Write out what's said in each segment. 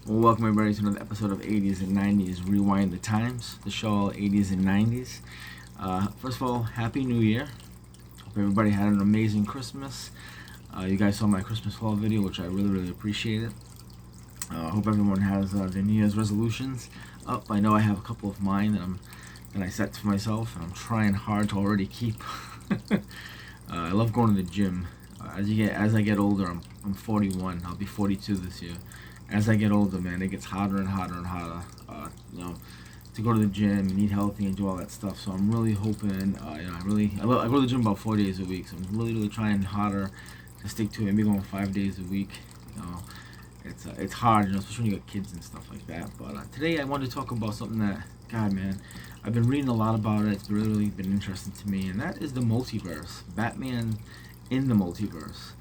Well, welcome everybody to another episode of 80s and 90s Rewind the Times, the show all 80s and 90s. First of all, Happy New Year. Hope everybody had an amazing Christmas. You guys saw my Christmas haul video, which I really appreciated. Hope everyone has their New Year's resolutions up. I know I have a couple of mine that I set for myself, and I'm trying hard to already keep. I love going to the gym. As I get older, I'm 41. I'll be 42 this year. As I get older, man, it gets hotter and hotter and hotter. To go to the gym and eat healthy and do all that stuff. So I'm really hoping. I go to the gym about 4 days a week. So I'm really trying harder to stick to it. Maybe going 5 days a week. It's hard, especially when you got kids and stuff like that. But today I wanted to talk about something that, God, man, I've been reading a lot about it. It's really been interesting to me, and that is the multiverse. Batman in the multiverse.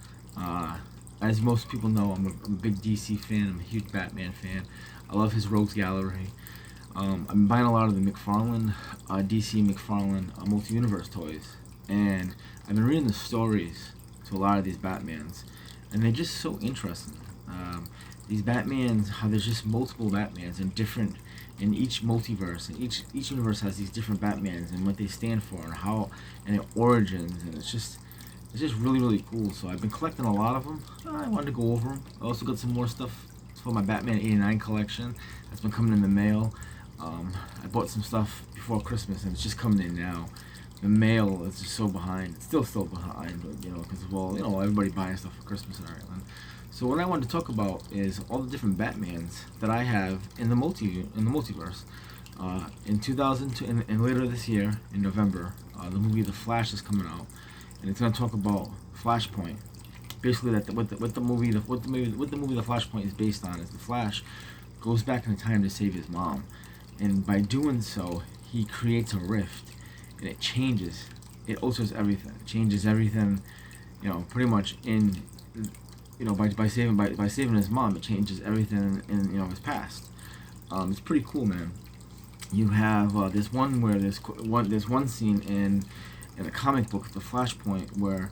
As most people know, I'm a big DC fan. I'm a huge Batman fan. I love his Rogues Gallery. I've been buying a lot of the DC Mcfarlane Multiverse toys, and I've been reading the stories to a lot of these Batmans, and they're just so interesting. These Batmans, how there's just multiple Batmans in each multiverse, and each universe has these different Batmans and what they stand for and their origins, and it's just really cool. So I've been collecting a lot of them. I wanted to go over them. I also got some more stuff for my Batman '89 collection that's been coming in the mail. I bought some stuff before Christmas, and it's just coming in now. The mail is just so behind. It's still behind, but because everybody buying stuff for Christmas and everything. So what I wanted to talk about is all the different Batmans that I have in the multiverse. In 2002, and later this year in November, the movie The Flash is coming out, and it's going to talk about Flashpoint. Basically, what the movie The Flashpoint is based on is the Flash goes back in time to save his mom, and by doing so, he creates a rift, and it changes. It alters everything. It changes everything. Pretty much by saving his mom, it changes everything in his past. It's pretty cool, man. You have this one where there's one scene in a comic book, The Flashpoint, where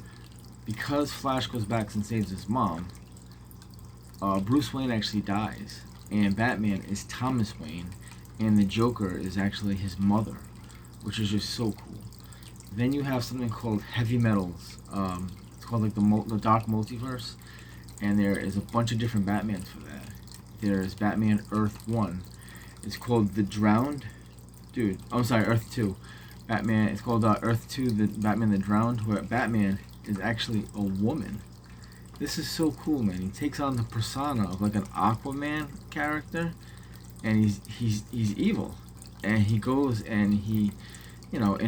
because Flash goes back and saves his mom, Bruce Wayne actually dies, and Batman is Thomas Wayne, and the Joker is actually his mother, which is just so cool. Then you have something called Heavy Metals. It's called like the Dark Multiverse, and there is a bunch of different Batmans for that. There's Batman Earth 1. It's called The Drowned. Earth 2. It's called Earth 2, the Batman the Drowned, where Batman is actually a woman. This is so cool, man. He takes on the persona of like an Aquaman character, and he's evil. And he goes and in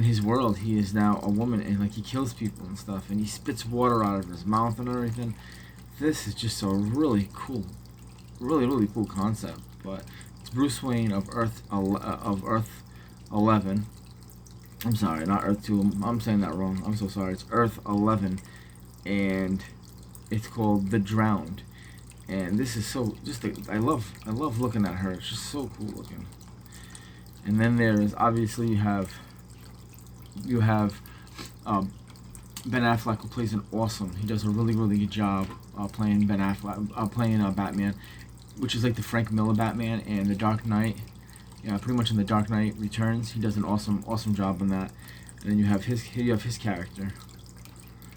his world, he is now a woman, and like he kills people and stuff, and he spits water out of his mouth and everything. This is just a really cool concept. But it's Bruce Wayne of Earth 11. I'm sorry, not Earth 2. I'm saying that wrong. I'm so sorry. It's Earth 11, and it's called The Drowned. And this is I love looking at her. It's just so cool looking. And then there's obviously you have Ben Affleck, who plays an awesome. He does a really good job playing Ben Affleck, playing Batman, which is like the Frank Miller Batman and the Dark Knight. Pretty much in the Dark Knight Returns, he does an awesome job on that. And then you have his character.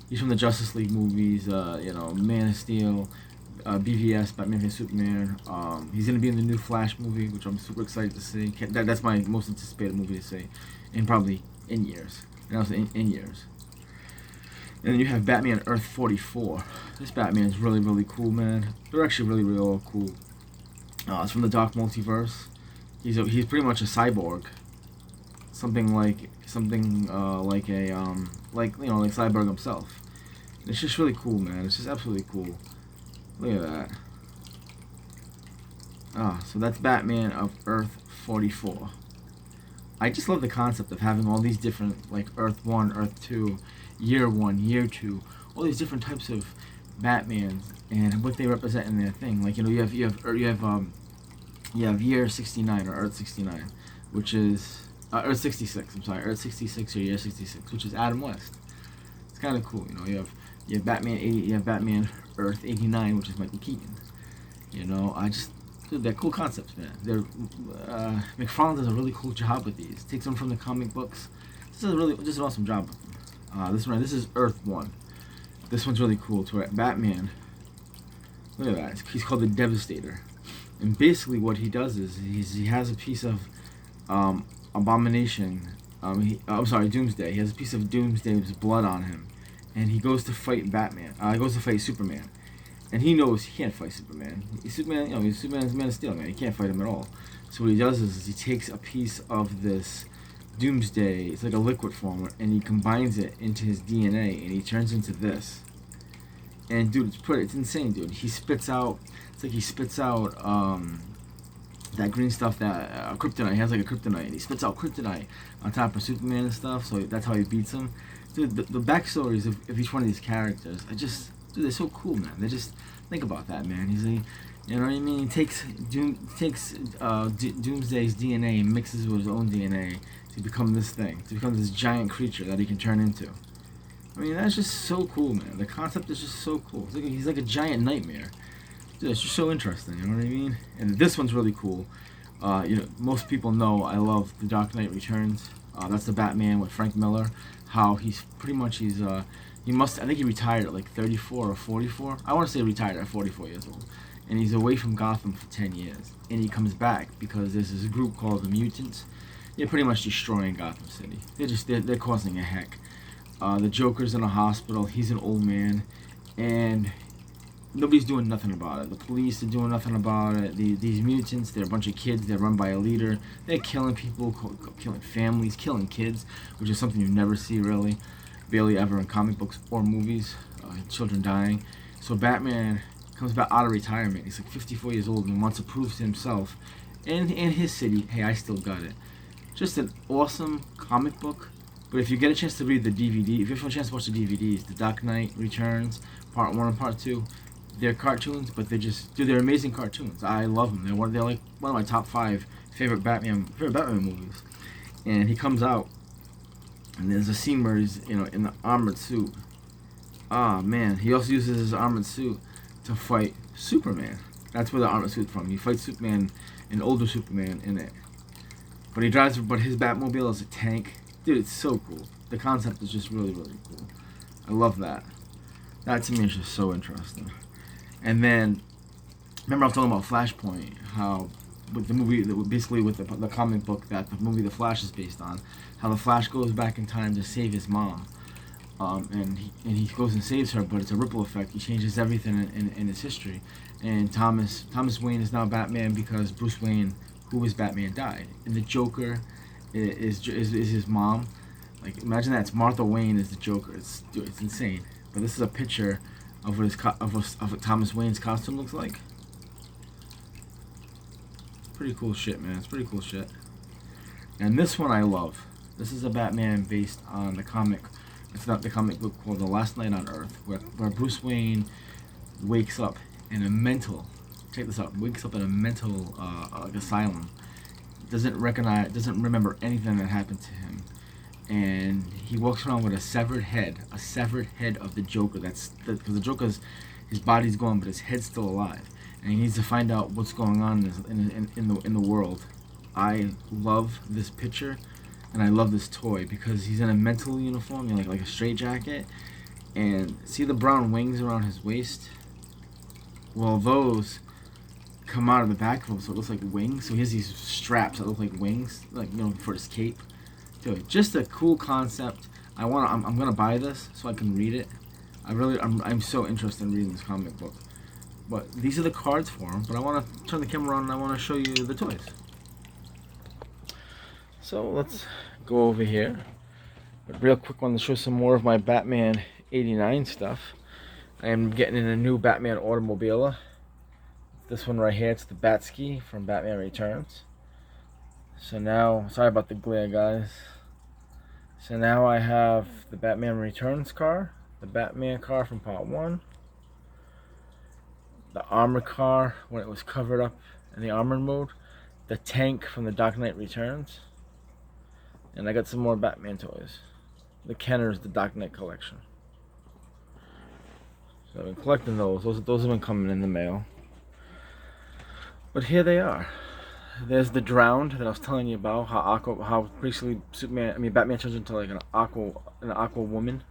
He's from the Justice League movies, Man of Steel, BVS, Batman v Superman. He's gonna be in the new Flash movie, which I'm super excited to see. That's my most anticipated movie to see, probably in years. And also in years. And then you have Batman Earth 44. This Batman is really cool, man. They're actually really all cool. It's from the Dark Multiverse. He's pretty much a cyborg. Something like Cyborg himself. And it's just really cool, man. It's just absolutely cool. Look at that. So that's Batman of Earth 44. I just love the concept of having all these different, like Earth 1, Earth 2, Year 1, Year 2, all these different types of Batmans and what they represent in their thing. Like, you have Year 69 or Earth 69, which is Earth 66. I'm sorry, Earth 66 or Year 66, which is Adam West. It's kind of cool, You have Batman 80, you have Batman Earth 89, which is Michael Keaton. I just Dude, they're cool concepts, man. McFarlane does a really cool job with these. Takes them from the comic books. This is an awesome job. This is Earth 1. This one's really cool too. Batman, look at that. He's called the Devastator. And basically what he does is he has a piece of Abomination. Doomsday. He has a piece of Doomsday's blood on him. And he goes to fight Batman. He goes to fight Superman. And he knows he can't fight Superman. He's Superman's Man of Steel, man. He can't fight him at all. So what he does is he takes a piece of this Doomsday, it's like a liquid form, and he combines it into his DNA, and he turns into this. And dude, it's insane, dude. He spits out, that green stuff, that kryptonite. He has like a kryptonite, and he spits out kryptonite on top of Superman and stuff. So that's how he beats him. Dude, the backstories of each one of these characters, they're so cool, man. They just think about that, man. He's like, you know what I mean? He takes Doomsday's DNA and mixes with his own DNA to become this thing, to become this giant creature that he can turn into. I mean, that's just so cool, man. The concept is just so cool. He's like a giant nightmare. Dude, it's just so interesting, you know what I mean? And this one's really cool. Most people know I love The Dark Knight Returns. That's the Batman with Frank Miller. How I think he retired at like 34 or 44. I want to say retired at 44 years old. And he's away from Gotham for 10 years. And he comes back because there's this group called the Mutants. They're pretty much destroying Gotham City. They're causing a heck. The Joker's in a hospital. He's an old man. And nobody's doing nothing about it. The police are doing nothing about it. These mutants, they're a bunch of kids. They're run by a leader. They're killing people, killing families, killing kids, which is something you never see really, barely ever in comic books or movies. Children dying. So Batman comes back out of retirement. He's like 54 years old and wants to prove to himself and his city, hey, I still got it. Just an awesome comic book. But if you get a chance to read the DVD, if you have a chance to watch the DVDs, The Dark Knight Returns, Part 1 and Part 2, they're cartoons, but they're amazing cartoons. I love them. They're like one of my top 5 favorite Batman movies. And he comes out, and there's a scene where he's in the armored suit. Ah man, he also uses his armored suit to fight Superman. That's where the armored suit's from. He fights Superman, an older Superman in it. But his Batmobile is a tank. Dude, it's so cool. The concept is just really, really cool. I love that. That to me is just so interesting. And then, remember I was talking about Flashpoint, how with the movie, basically with the comic book that the movie The Flash is based on, how the Flash goes back in time to save his mom. And he goes and saves her, but it's a ripple effect. He changes everything in his history. And Thomas Wayne is now Batman because Bruce Wayne, who was Batman, died. And the Joker is his mom. Like, imagine that. It's Martha Wayne is the Joker. It's insane. But this is a picture of what Thomas Wayne's costume looks like. Pretty cool shit, man. It's pretty cool shit. And this one I love. This is a Batman based on the comic. It's not the comic book called The Last Night on Earth, where Bruce Wayne wakes up in a mental. Check this out. Wakes up in a mental asylum. Doesn't remember anything that happened to him, and he walks around with a severed head of the Joker. Because the Joker's, his body's gone, but his head's still alive, and he needs to find out what's going on in the world. I love this picture, and I love this toy because he's in a mental uniform, like a straitjacket, and see the brown wings around his waist. Well, those come out of the back of him, so it looks like wings. So he has these straps that look like wings, for his cape. Dude, just a cool concept. I'm gonna buy this so I can read it. I'm so interested in reading this comic book. But these are the cards for him. But I want to turn the camera on and I want to show you the toys. So let's go over here. But real quick, I want to show some more of my Batman '89 stuff. I am getting in a new Batman automobile. This one right here, it's the Batski from Batman Returns. So now, sorry about the glare, guys. So now I have the Batman Returns car, the Batman car from Part 1, the armor car when it was covered up in the armored mode, the tank from the Dark Knight Returns, and I got some more Batman toys. The Kenners, the Dark Knight collection. So I've been collecting those. Those have been coming in the mail. But here they are. There's the Drowned that I was telling you about. How basically Batman turns into like an aqua woman.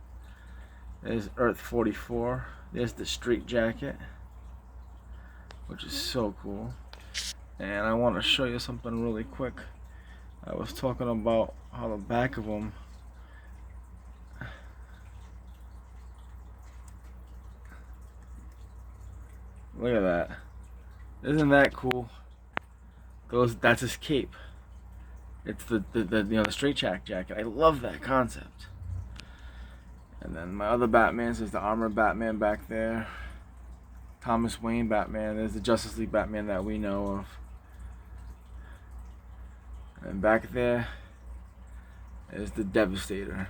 There's Earth 44. There's the Straight Jacket, which is so cool. And I want to show you something really quick. I was talking about how the back of them. Look at that. Isn't that cool? That's his cape. It's the straight jacket. I love that concept. And then my other Batmans, there's the armored Batman back there. Thomas Wayne Batman. There's the Justice League Batman that we know of. And back there is the Devastator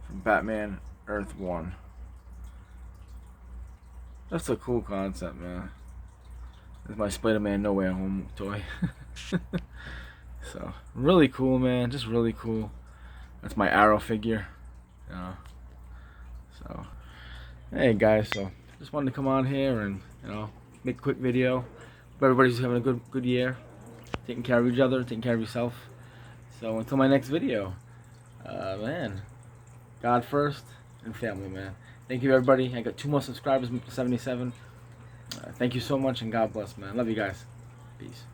from Batman Earth 1. That's a cool concept, man. This is my Spider-Man No Way Home toy. So, really cool, man. Just really cool. That's my Arrow figure. So, hey guys, so just wanted to come on here and make a quick video. Hope everybody's having a good year, taking care of each other, taking care of yourself. So until my next video, man, God first and family, man. Thank you, everybody. I got 2 more subscribers, 77. Thank you so much, and God bless, man. Love you guys. Peace.